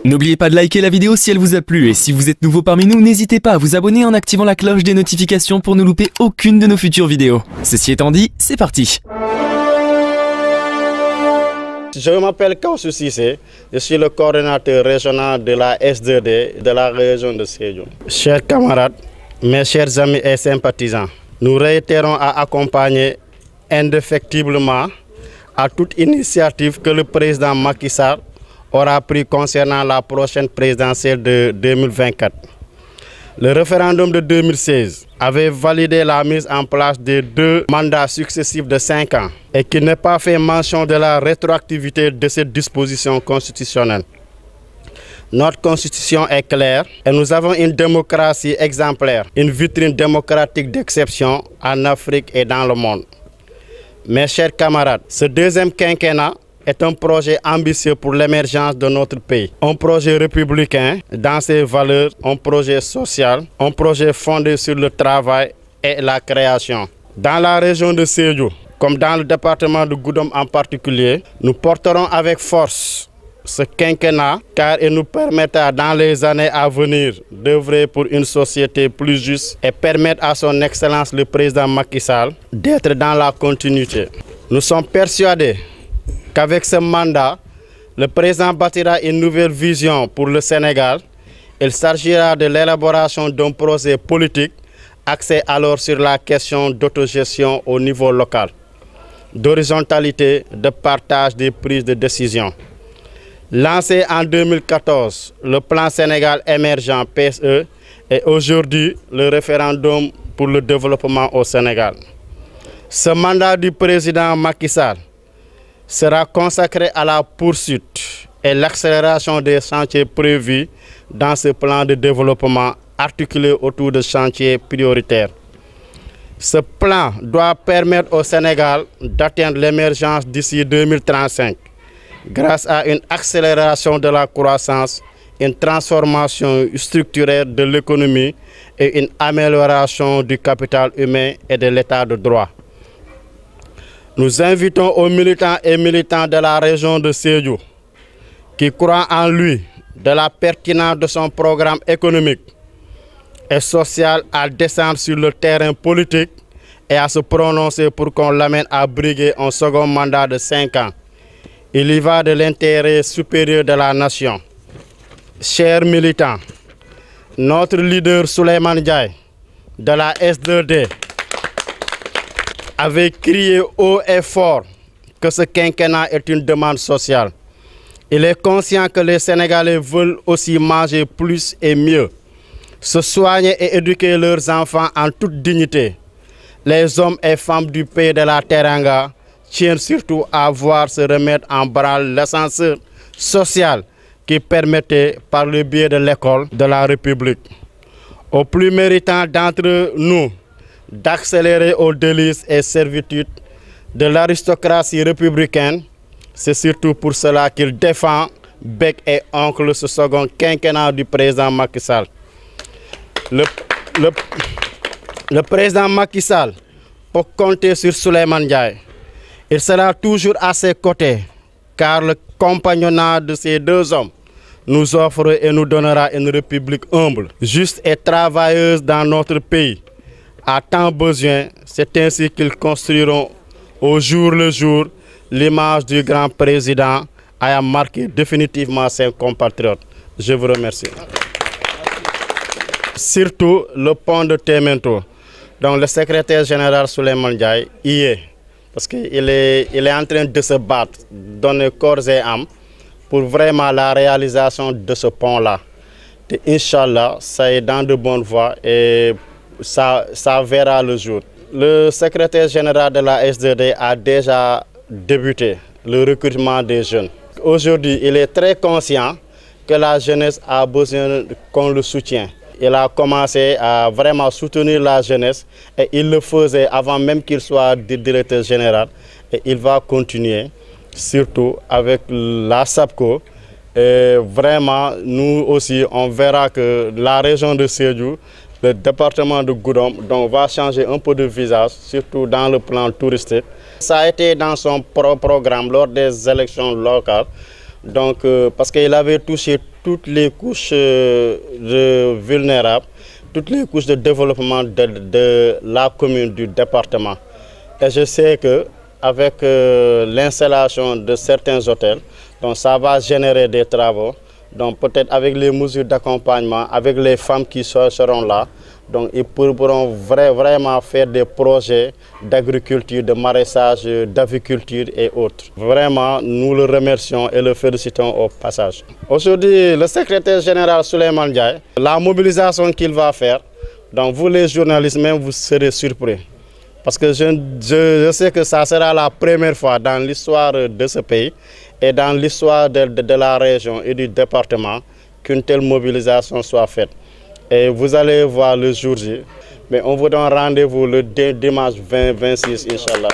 N'oubliez pas de liker la vidéo si elle vous a plu et si vous êtes nouveau parmi nous, n'hésitez pas à vous abonner en activant la cloche des notifications pour ne louper aucune de nos futures vidéos. Ceci étant dit, c'est parti. Je m'appelle Kausu Cissé, je suis le coordonnateur régional de la S2D de la région de Sédhiou. Chers camarades, mes chers amis et sympathisants, nous réitérons à accompagner indéfectiblement à toute initiative que le président Macky Sall aura pris concernant la prochaine présidentielle de 2024. Le référendum de 2016 avait validé la mise en place de 2 mandats successifs de 5 ans et qu'il n'est pas fait mention de la rétroactivité de cette disposition constitutionnelle. Notre constitution est claire et nous avons une démocratie exemplaire, une vitrine démocratique d'exception en Afrique et dans le monde. Mes chers camarades, ce deuxième quinquennat est un projet ambitieux pour l'émergence de notre pays. Un projet républicain dans ses valeurs, un projet social, un projet fondé sur le travail et la création. Dans la région de Sédhiou, comme dans le département de Goudomp en particulier, nous porterons avec force ce quinquennat car il nous permettra dans les années à venir d'œuvrer pour une société plus juste et permettre à son Excellence le président Macky Sall d'être dans la continuité. Nous sommes persuadés qu'avec ce mandat, le président bâtira une nouvelle vision pour le Sénégal. Il s'agira de l'élaboration d'un projet politique axé alors sur la question d'autogestion au niveau local, d'horizontalité, de partage des prises de décision. Lancé en 2014, le plan Sénégal émergent PSE est aujourd'hui le référendum pour le développement au Sénégal. Ce mandat du président Macky Sall sera consacré à la poursuite et l'accélération des chantiers prévus dans ce plan de développement articulé autour de chantiers prioritaires. Ce plan doit permettre au Sénégal d'atteindre l'émergence d'ici 2035 grâce à une accélération de la croissance, une transformation structurelle de l'économie et une amélioration du capital humain et de l'état de droit. Nous invitons aux militants et militantes de la région de Sédhiou qui croient en lui, de la pertinence de son programme économique et social à descendre sur le terrain politique et à se prononcer pour qu'on l'amène à briguer un second mandat de 5 ans. Il y va de l'intérêt supérieur de la nation. Chers militants, notre leader Souleymane Ndiaye de la S2D avait crié haut et fort que ce quinquennat est une demande sociale. Il est conscient que les Sénégalais veulent aussi manger plus et mieux, se soigner et éduquer leurs enfants en toute dignité. Les hommes et femmes du pays de la Teranga tiennent surtout à voir se remettre en branle l'ascenseur social qui permettait, par le biais de l'école de la République, aux plus méritants d'entre nous d'accélérer aux délices et servitudes de l'aristocratie républicaine. C'est surtout pour cela qu'il défend bec et oncle ce second quinquennat du président Macky Sall. Le président Macky Sall peut compter sur Souleymane Ndiaye. Il sera toujours à ses côtés, car le compagnonnage de ces deux hommes nous offre et nous donnera une république humble, juste et travailleuse dans notre pays. À tant besoin, c'est ainsi qu'ils construiront au jour le jour l'image du grand président ayant marqué définitivement ses compatriotes. Je vous remercie. Surtout le pont de Témento. Donc le secrétaire général Souleymane Ndiaye y est. Parce qu'il est en train de se battre, donner corps et âme pour vraiment la réalisation de ce pont-là. Et Inch'Allah, ça est dans de bonnes voies et ça verra le jour. Le secrétaire général de la S2D a déjà débuté le recrutement des jeunes. Aujourd'hui, il est très conscient que la jeunesse a besoin qu'on le soutienne. Il a commencé à vraiment soutenir la jeunesse et il le faisait avant même qu'il soit directeur général. Et il va continuer, surtout avec la SAPCO. Et vraiment, nous aussi, on verra que la région de Sédhiou, le département de Goudomp, donc, va changer un peu de visage, surtout dans le plan touristique. Ça a été dans son programme lors des élections locales, donc, parce qu'il avait touché toutes les couches vulnérables, toutes les couches de développement de la commune, du département. Et je sais qu'avec l'installation de certains hôtels, donc ça va générer des travaux. Donc peut-être avec les mesures d'accompagnement, avec les femmes qui seront là, donc ils pourront vraiment faire des projets d'agriculture, de maraîchage, d'aviculture et autres. Vraiment, nous le remercions et le félicitons au passage. Aujourd'hui, le secrétaire général Souleymane Ndiaye, la mobilisation qu'il va faire, donc vous les journalistes même, vous serez surpris. Parce que je sais que ça sera la première fois dans l'histoire de ce pays et dans l'histoire de la région et du département qu'une telle mobilisation soit faite. Et vous allez voir le jour J. Mais on vous donne rendez-vous le dimanche 26, Inch'Allah.